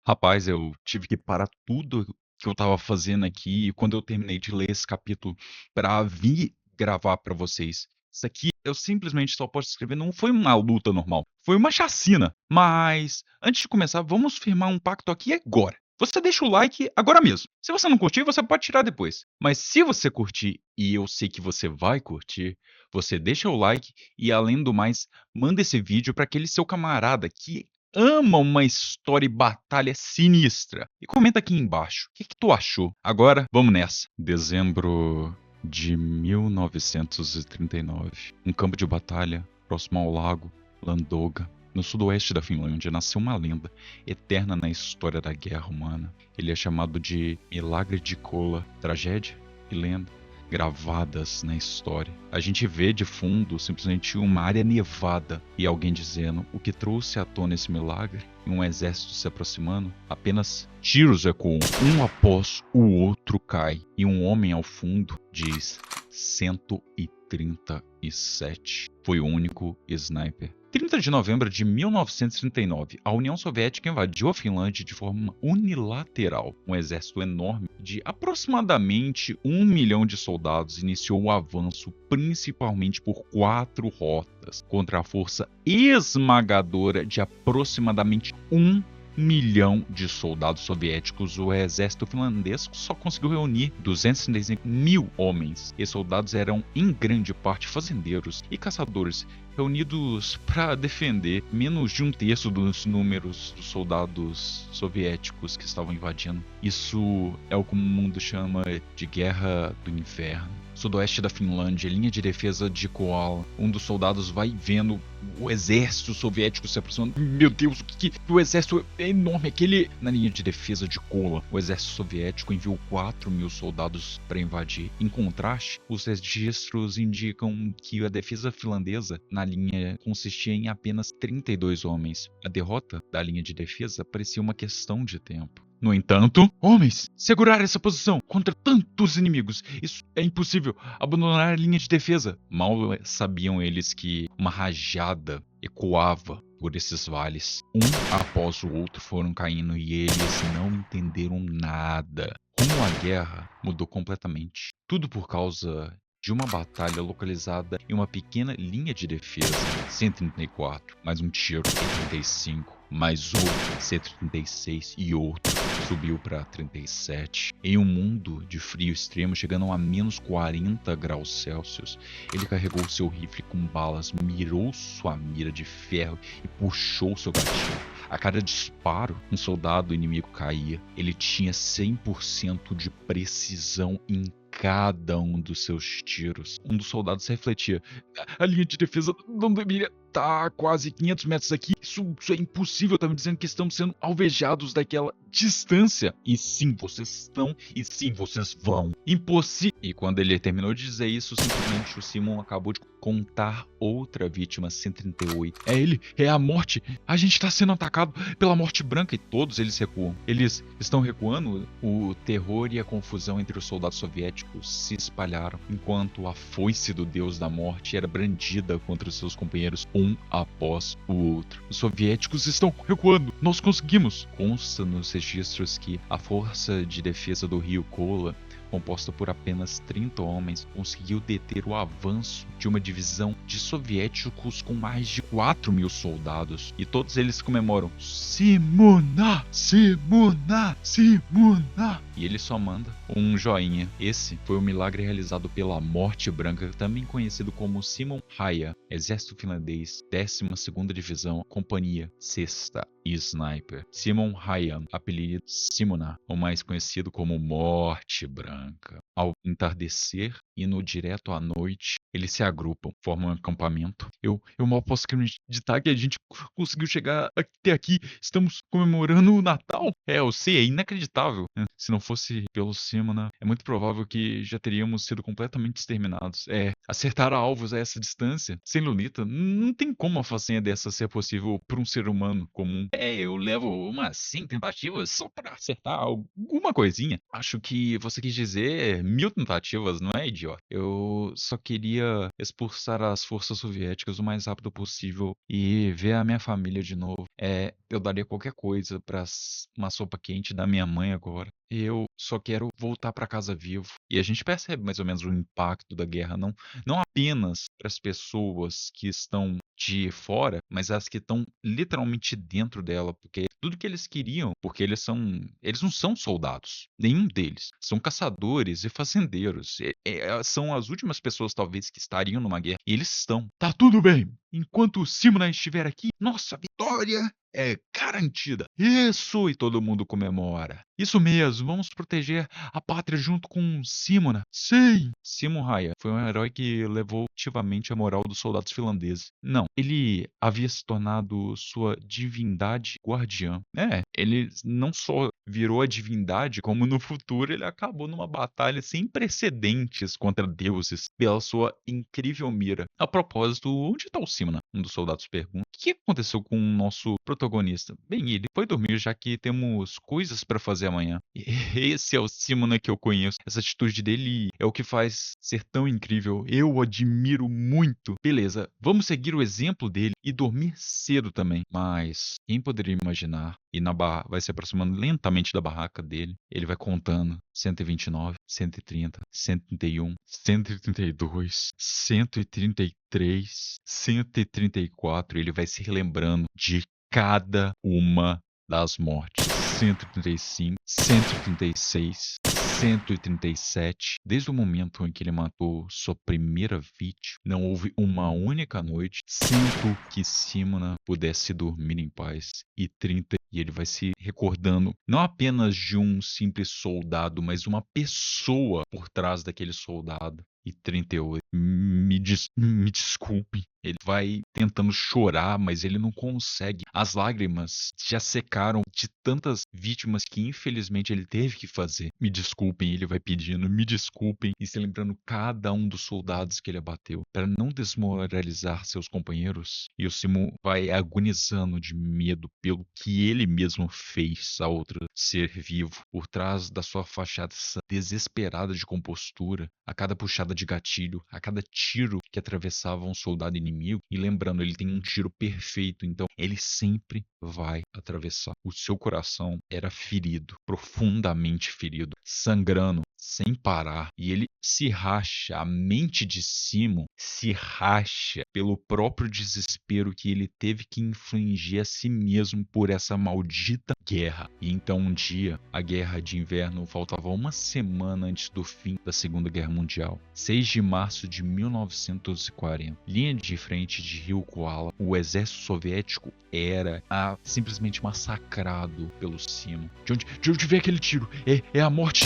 Rapaz, eu tive que parar tudo que eu estava fazendo aqui quando eu terminei de ler esse capítulo para vir gravar para vocês. Isso aqui eu simplesmente só posso escrever, não foi uma luta normal, foi uma chacina. Mas antes de começar, vamos firmar um pacto aqui agora. Você deixa o like agora mesmo. Se você não curtir, você pode tirar depois. Mas se você curtir, e eu sei que você vai curtir, você deixa o like e, além do mais, manda esse vídeo para aquele seu camarada que ama uma história e batalha sinistra. E comenta aqui embaixo, o que tu achou? Agora, vamos nessa. Dezembro de 1939. Um campo de batalha próximo ao lago Landoga, no sudoeste da Finlândia, nasceu uma lenda eterna na história da guerra humana. Ele é chamado de Milagre de Kola, tragédia e lenda gravadas na história. A gente vê de fundo simplesmente uma área nevada e alguém dizendo o que trouxe à tona esse milagre e um exército se aproximando. Apenas tiros ecoam, um após o outro cai e um homem ao fundo diz 137. Foi o único sniper. 30 de novembro de 1939, a União Soviética invadiu a Finlândia de forma unilateral. Um exército enorme de aproximadamente 1 milhão de soldados iniciou o avanço principalmente por 4 rotas contra a força esmagadora de aproximadamente 1 milhão de soldados soviéticos. O exército finlandês só conseguiu reunir 235 mil homens, e soldados eram em grande parte fazendeiros e caçadores, reunidos para defender menos de um terço dos números dos soldados soviéticos que estavam invadindo. Isso é o que o mundo chama de Guerra do Inverno. Sudoeste da Finlândia, linha de defesa de Koala. Um dos soldados vai vendo o exército soviético se aproximando. Meu Deus, o exército é enorme. Aquele na linha de defesa de Kola, o exército soviético enviou 4 mil soldados para invadir. Em contraste, os registros indicam que a defesa finlandesa na linha consistia em apenas 32 homens. A derrota da linha de defesa parecia uma questão de tempo. No entanto, homens, segurar essa posição contra tantos inimigos, isso é impossível. Abandonar a linha de defesa. Mal sabiam eles que uma rajada ecoava por esses vales. Um após o outro foram caindo e eles não entenderam nada. Como a guerra mudou completamente. Tudo por causa de uma batalha localizada em uma pequena linha de defesa. 134, mais um tiro, 135, mais outro, 136 e outro. Subiu para 37. Em um mundo de frio extremo, chegando a menos 40 graus Celsius, ele carregou seu rifle com balas, mirou sua mira de ferro e puxou seu gatilho. A cada disparo, um soldado inimigo caía. Ele tinha 100% de precisão em cada um dos seus tiros. Um dos soldados refletia: a linha de defesa não deveria estar a quase 500 metros aqui. Isso é impossível. Tá me dizendo que estamos sendo alvejados daquela distância. E sim, vocês estão. E sim, vocês vão. Impossível. E quando ele terminou de dizer isso, simplesmente o Simon acabou de contar outra vítima, 138. É ele, é a morte. A gente está sendo atacado pela morte branca. E todos eles recuam. Eles estão recuando. O terror e a confusão entre os soldados soviéticos se espalharam, enquanto a foice do deus da morte era brandida contra os seus companheiros um após o outro. Os soviéticos estão recuando. Nós conseguimos. Consta nos registros que a força de defesa do rio Kola, composta por apenas 30 homens, conseguiu deter o avanço de uma divisão de soviéticos com mais de 4 mil soldados. E todos eles comemoram: Simona! Simona! Simona! E ele só manda um joinha. Esse foi o milagre realizado pela Morte Branca, também conhecido como Simon Haya, Exército Finlandês, 12ª Divisão, Companhia 6ª Sniper. Simon Haya, apelido Simona, ou mais conhecido como Morte Branca. Ao entardecer, indo direto à noite, eles se agrupam, formam um acampamento. Eu mal posso acreditar que a gente conseguiu chegar até aqui. Estamos comemorando o Natal. É, eu sei, é inacreditável. Se não fosse pelo Simona, é muito provável que já teríamos sido completamente exterminados. Acertar alvos a essa distância, sem Lolita, não tem como uma façanha dessa ser possível para um ser humano comum. Eu levo umas 5 tentativas só para acertar alguma coisinha. Acho que você quis dizer 1000 tentativas, não é, idiota? Eu só queria expulsar as forças soviéticas o mais rápido possível e ver a minha família de novo. Eu daria qualquer coisa pra uma sopa quente da minha mãe agora. Eu só quero voltar pra casa vivo. E a gente percebe mais ou menos o impacto da guerra, não apenas para as pessoas que estão de fora, mas as que estão literalmente dentro dela, porque tudo que eles queriam, porque eles não são soldados, nenhum deles, são caçadores e fazendeiros. São as últimas pessoas talvez que estariam numa guerra, e eles estão. Tá tudo bem. Enquanto o Simona estiver aqui, nossa vitória é garantida. Isso! E todo mundo comemora. Isso mesmo, vamos proteger a pátria junto com Simona. Sim! Simon Raya foi um herói que levou ativamente a moral dos soldados finlandeses. Não, ele havia se tornado sua divindade guardiã. Ele não só virou a divindade, como no futuro ele acabou numa batalha sem precedentes contra deuses pela sua incrível mira. A propósito, onde está o Simona? Um dos soldados pergunta. O que aconteceu com o nosso protagonista? Bem, ele foi dormir já que temos coisas para fazer amanhã. E esse é o Simona que eu conheço. Essa atitude dele é o que faz ser tão incrível. Eu o admiro muito. Beleza, vamos seguir o exemplo dele e dormir cedo também. Mas quem poderia imaginar? E vai se aproximando lentamente da barraca dele. Ele vai contando 129, 130, 131, 132, 133, 134. Ele vai se relembrando de cada uma das mortes. 135, 136, 137. Desde o momento em que ele matou sua primeira vítima, não houve uma única noite sem que Simona pudesse dormir em paz. E ele vai se recordando não apenas de um simples soldado, mas uma pessoa por trás daquele soldado. E 38. Me desculpe. Ele vai tentando chorar, mas ele não consegue. As lágrimas já secaram de tantas vítimas que infelizmente ele teve que fazer. Me desculpem, ele vai pedindo, me desculpem, e se lembrando cada um dos soldados que ele abateu, para não desmoralizar seus companheiros. E o Simon vai agonizando de medo pelo que ele mesmo fez a outro ser vivo. Por trás da sua fachada desesperada de compostura, a cada puxada de gatilho, a cada tiro que atravessava um soldado inimigo, e lembrando, ele tem um tiro perfeito, então ele sempre vai atravessar. O seu coração era ferido, profundamente ferido, sangrando sem parar, e ele se racha, a mente de Simon se racha pelo próprio desespero que ele teve que infligir a si mesmo por essa maldita guerra. E então um dia, a Guerra de Inverno, faltava uma semana antes do fim da Segunda Guerra Mundial, 6 de março de 1940, linha de frente de Rio Koala, o exército soviético era simplesmente massacrado pelo Simon. De onde veio aquele tiro? É a morte.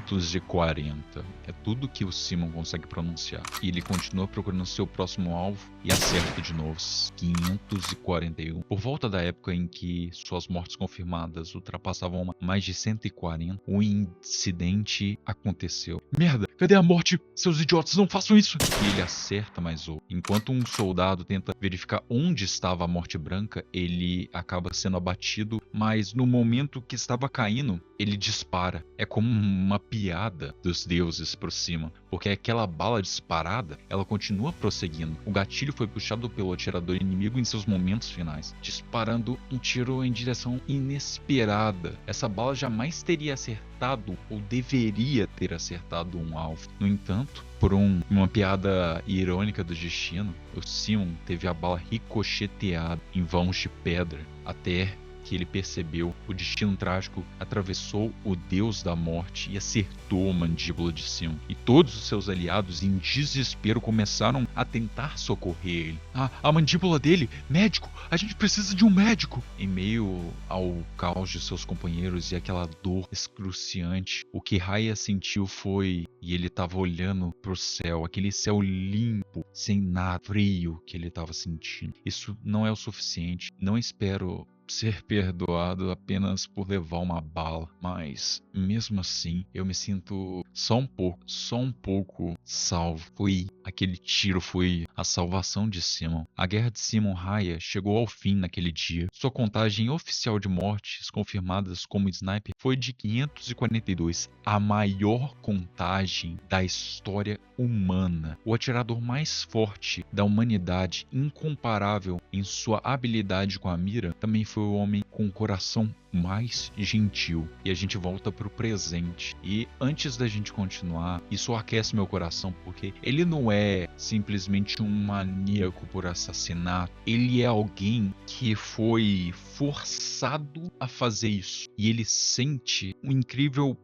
540. É tudo que o Simon consegue pronunciar. E ele continua procurando seu próximo alvo e acerta de novo. 541. Por volta da época em que suas mortes confirmadas ultrapassavam mais de 140, o incidente aconteceu. Merda, cadê a morte? Seus idiotas, não façam isso! E ele acerta mais outro. Enquanto um soldado tenta verificar onde estava a morte branca, ele acaba sendo abatido, mas no momento que estava caindo, ele dispara. É como uma piada dos deuses por cima, porque aquela bala disparada, ela continua prosseguindo. O gatilho foi puxado pelo atirador inimigo em seus momentos finais, disparando um tiro em direção inesperada. Essa bala jamais teria acertado ou deveria ter acertado um alvo. No entanto, por uma piada irônica do destino, o Simon teve a bala ricocheteada em vãos de pedra até que ele percebeu. O destino trágico atravessou o deus da morte e acertou a mandíbula de Simon. E todos os seus aliados, em desespero, começaram a tentar socorrer ele. A mandíbula dele! Médico! A gente precisa de um médico! Em meio ao caos de seus companheiros e aquela dor excruciante, o que Raya sentiu foi... E ele estava olhando pro céu, aquele céu limpo, sem nada, frio que ele estava sentindo. Isso não é o suficiente. Não espero ser perdoado apenas por levar uma bala, mas mesmo assim eu me sinto só um pouco salvo. Aquele tiro foi a salvação de Simon. A guerra de Simon Raya chegou ao fim naquele dia. Sua contagem oficial de mortes confirmadas como sniper foi de 542, a maior contagem da história humana. O atirador mais forte da humanidade, incomparável em sua habilidade com a mira, também foi o homem com o coração mais gentil. E a gente volta pro presente. E antes da gente continuar, isso aquece meu coração, porque ele não é simplesmente um maníaco por assassinato. Ele é alguém que foi forçado a fazer isso. E ele sente uma incrível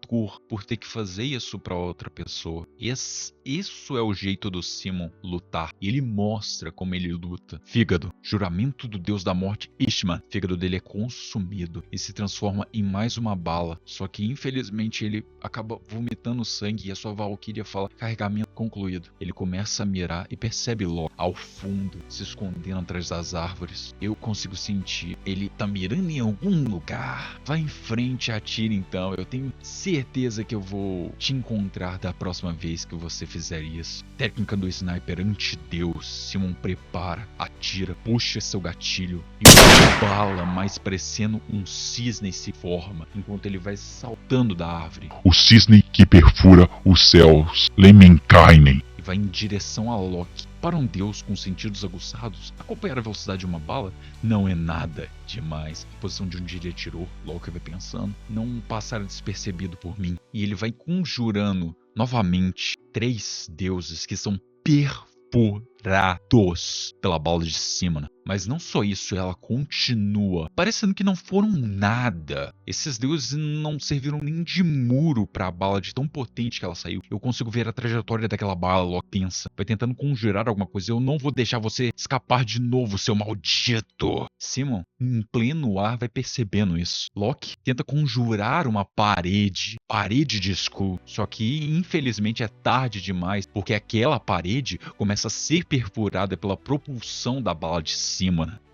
dor por ter que fazer isso para outra pessoa. Isso é o jeito do Simon lutar. E ele mostra como ele luta. Fígado, juramento do deus da morte Ishman. O fígado dele é consumido e se transforma em mais uma bala. Só que infelizmente ele acaba vomitando sangue e a sua Valkyria fala: carregamento concluído. Ele começa a mirar e percebe logo ao fundo, se escondendo atrás das árvores. Eu consigo sentir. Ele tá mirando em algum lugar. Vai em frente, atira então. Eu tenho certeza que eu vou te encontrar da próxima vez que você fizer isso. Técnica do sniper anti-deus. Simon prepara, atira, puxa seu gatilho e uma bala mais parecendo um cisne se forma enquanto ele vai saltando da árvore. O cisne que perfura os céus, Lemminkainen. E vai em direção a Loki. Para um deus com sentidos aguçados, acompanhar a velocidade de uma bala não é nada demais. A posição de onde ele atirou, Loki vai pensando, não passará despercebido por mim. E ele vai conjurando novamente 3 deuses que são perfurados pela bala de cima. Mas não só isso, ela continua, parecendo que não foram nada. Esses deuses não serviram nem de muro para a bala de tão potente que ela saiu. Eu consigo ver a trajetória daquela bala, Loki pensa. Vai tentando conjurar alguma coisa. Eu não vou deixar você escapar de novo, seu maldito. Simon, em pleno ar, vai percebendo isso. Loki tenta conjurar uma parede de escudo. Só que, infelizmente, é tarde demais, porque aquela parede começa a ser perfurada pela propulsão da bala de cima.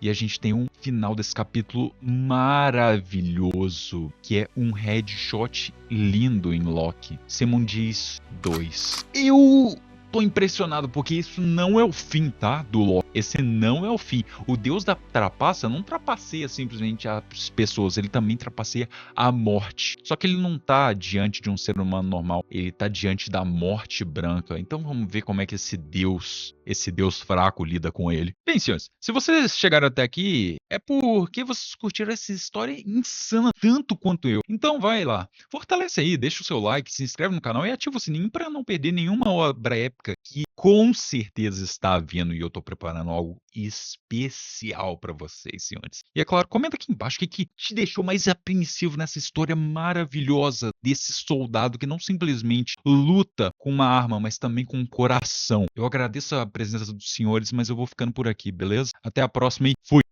E a gente tem um final desse capítulo maravilhoso, que é um headshot lindo em Loki. Simon diz 2. Eu tô impressionado, porque isso não é o fim, tá? Do Loki. Esse não é o fim. O deus da trapaça não trapaceia simplesmente as pessoas, ele também trapaceia a morte. Só que ele não tá diante de um ser humano normal, ele tá diante da morte branca. Então vamos ver como é que esse deus fraco lida com ele. Bem, senhores, se vocês chegaram até aqui, é porque vocês curtiram essa história insana tanto quanto eu. Então vai lá, fortalece aí, deixa o seu like, se inscreve no canal e ativa o sininho para não perder nenhuma obra épica que com certeza está vindo, e eu tô preparando algo especial para vocês, senhores. E é claro, comenta aqui embaixo o que te deixou mais apreensivo nessa história maravilhosa desse soldado que não simplesmente luta com uma arma, mas também com um coração. Eu agradeço a presença dos senhores, mas eu vou ficando por aqui, beleza? Até a próxima e fui!